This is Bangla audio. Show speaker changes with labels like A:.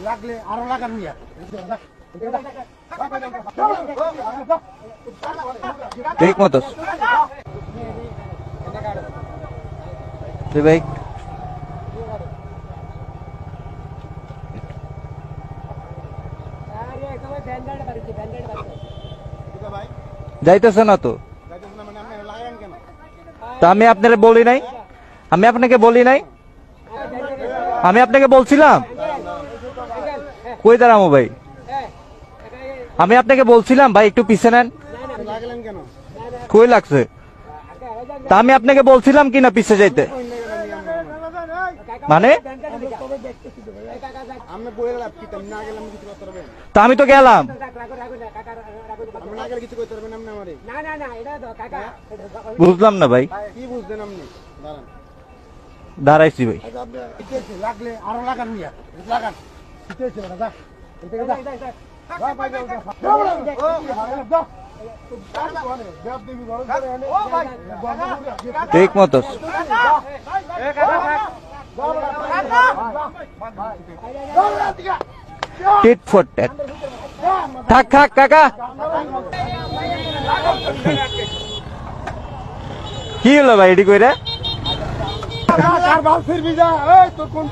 A: লাগলে আরো লাগান মিয়া
B: ঠিক মতো ভাই যাইতেছে না তো তা আমি আপনাকে বলি নাই আমি আপনাকে বলছিলাম কই দাঁড়ামো ভাই আমি আপনাকে বলছিলাম ভাই একটু পিছে নেন কই লাগছে তা আমি আপনাকে বলছিলাম কিনা পিছে যাইতে মানে তা আমি তো গেলাম বুঝলাম না ভাই দাঁড়াইছি ভাই
A: লাগলে আরো লাগান মিয়া লাগান
B: ঠিক মতো টিট ফর ট্যাট থাক থাক কাকা কি হলো ভাই এটি কইরা
A: ফিরবি যা তোর কোন